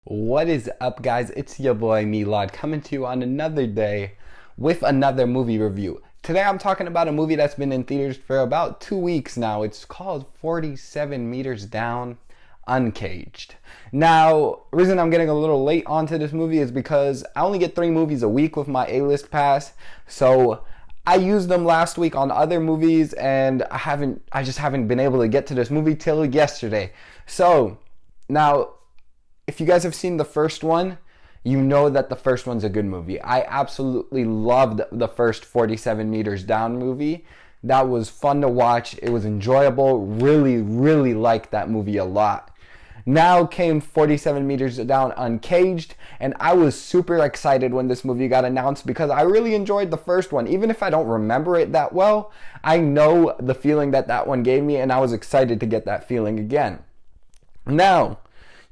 What is up, guys? It's your boy Milad coming to you on another day with another movie review. Today I'm talking about a movie that's been in theaters for about 2 weeks now. It's called 47 Meters Down, Uncaged. Now, the reason I'm getting a little late onto this movie is because I only get 3 movies a week with my A-list pass. So I used them last week on other movies and I just haven't been able to get to this movie till yesterday. So now, if you guys have seen the first one, you know that the first one's a good movie. I absolutely loved the first 47 Meters Down movie. That was fun to watch. It was enjoyable. Really liked that movie a lot. Now came 47 Meters Down Uncaged, and I was super excited when this movie got announced because I really enjoyed the first one. Even if I don't remember it that well, I know the feeling that one gave me, and I was excited to get that feeling again. Now,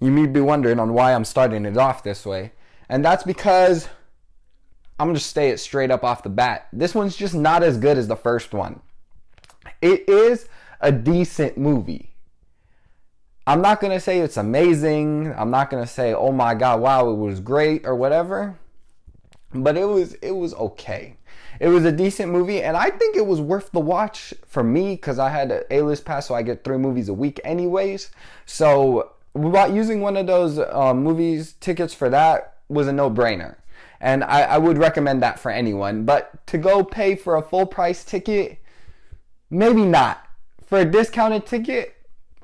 you may be wondering on why I'm starting it off this way. And that's because I'm going to say it straight up off the bat. This one's just not as good as the first one. It is a decent movie. I'm not going to say it's amazing. I'm not going to say, oh my God, wow, it was great or whatever. But it was okay. It was a decent movie, and I think it was worth the watch for me because I had an A-list pass, so I get 3 movies a week anyways. So using one of those movies tickets for that was a no-brainer, and I would recommend that for anyone. But to go pay for a full price ticket, maybe not. For a discounted ticket,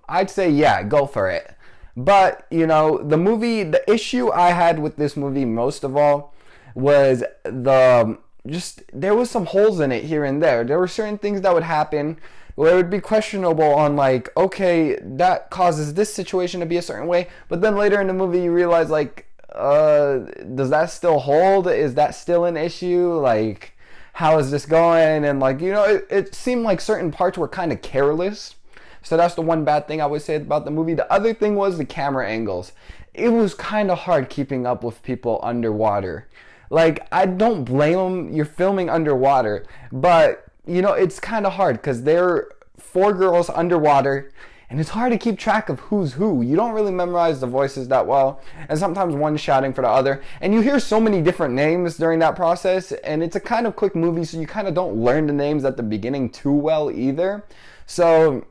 I'd say yeah, go for it. But you know, the issue I had with this movie most of all was there was some holes in it here and there. There were certain things that would happen where it would be questionable on, like, okay, that causes this situation to be a certain way, but then later in the movie you realize, like, does that still hold? Is that still an issue? Like, how is this going? And, like, you know, it seemed like certain parts were kind of careless. So that's the one bad thing I would say about the movie. The other thing was the camera angles. It was kind of hard keeping up with people underwater. Like, I don't blame them. You're filming underwater, but you know, it's kind of hard because they're 4 girls underwater, and it's hard to keep track of who's who. You don't really memorize the voices that well, and sometimes one's shouting for the other, and you hear so many different names during that process, and it's a kind of quick movie, so you kind of don't learn the names at the beginning too well either. So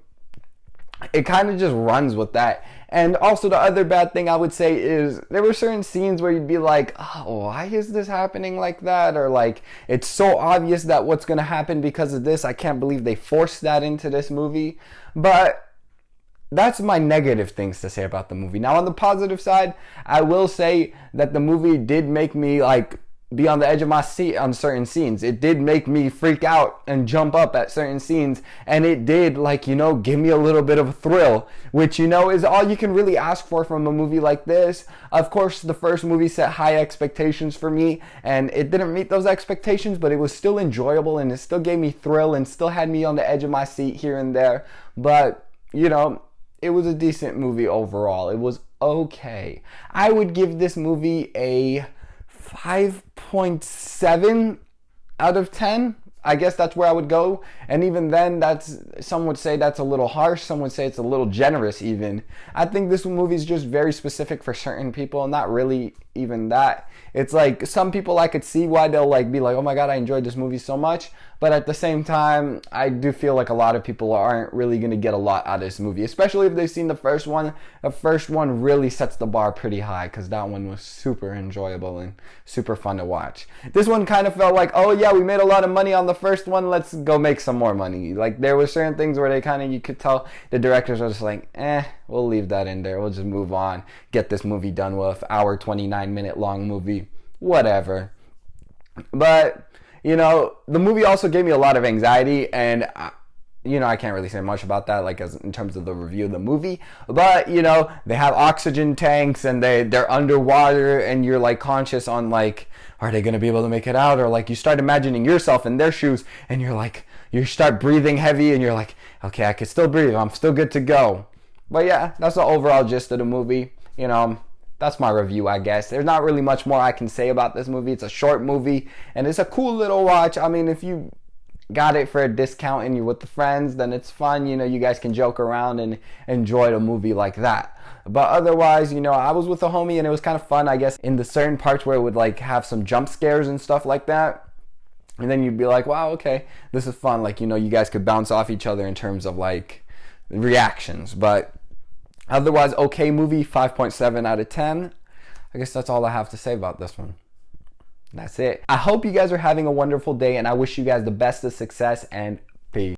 it kind of just runs with that. And also the other bad thing I would say is there were certain scenes where you'd be like, oh, why is this happening like that? Or like, it's so obvious that what's going to happen because of this. I can't believe they forced that into this movie. But that's my negative things to say about the movie. Now, on the positive side, I will say that the movie did make me like be on the edge of my seat on certain scenes. It did make me freak out and jump up at certain scenes, and it did, like, you know, give me a little bit of a thrill, which, you know, is all you can really ask for from a movie like this. Of course, the first movie set high expectations for me, and it didn't meet those expectations, but it was still enjoyable, and it still gave me thrill and still had me on the edge of my seat here and there. But, you know, it was a decent movie overall. It was okay. I would give this movie a 5.7 out of 10. I guess that's where I would go. And even then, some would say that's a little harsh. Some would say it's a little generous even. I think this movie is just very specific for certain people, not really even that. It's like some people I could see why they'll like be like, oh my God, I enjoyed this movie so much. But at the same time, I do feel like a lot of people aren't really going to get a lot out of this movie, especially if they've seen the first one. The first one really sets the bar pretty high because that one was super enjoyable and super fun to watch. This one kind of felt like, oh yeah, we made a lot of money on the first one, let's go make some more money. Like, there were certain things where they kind of, you could tell the directors were just like, we'll leave that in there, we'll just move on, get this movie done with, hour 29-minute long movie, whatever. But you know, the movie also gave me a lot of anxiety, and you know, I can't really say much about that, like, as in terms of the review of the movie. But you know, they have oxygen tanks, and they're underwater, and you're like conscious on, like, are they gonna be able to make it out? Or like, you start imagining yourself in their shoes, and you're like, you start breathing heavy, and you're like, okay, I can still breathe, I'm still good to go. But yeah, that's the overall gist of the movie. You know, that's my review, I guess. There's not really much more I can say about this movie. It's a short movie, and it's a cool little watch. I mean, if you got it for a discount and you're with the friends, then it's fun. You know, you guys can joke around and enjoy the movie like that. But otherwise, you know, I was with a homie and it was kind of fun, I guess, in the certain parts where it would like have some jump scares and stuff like that. And then you'd be like, wow, okay, this is fun. Like, you know, you guys could bounce off each other in terms of like reactions. But otherwise, okay movie, 5.7 out of 10. I guess that's all I have to say about this one. That's it. I hope you guys are having a wonderful day, and I wish you guys the best of success, and peace.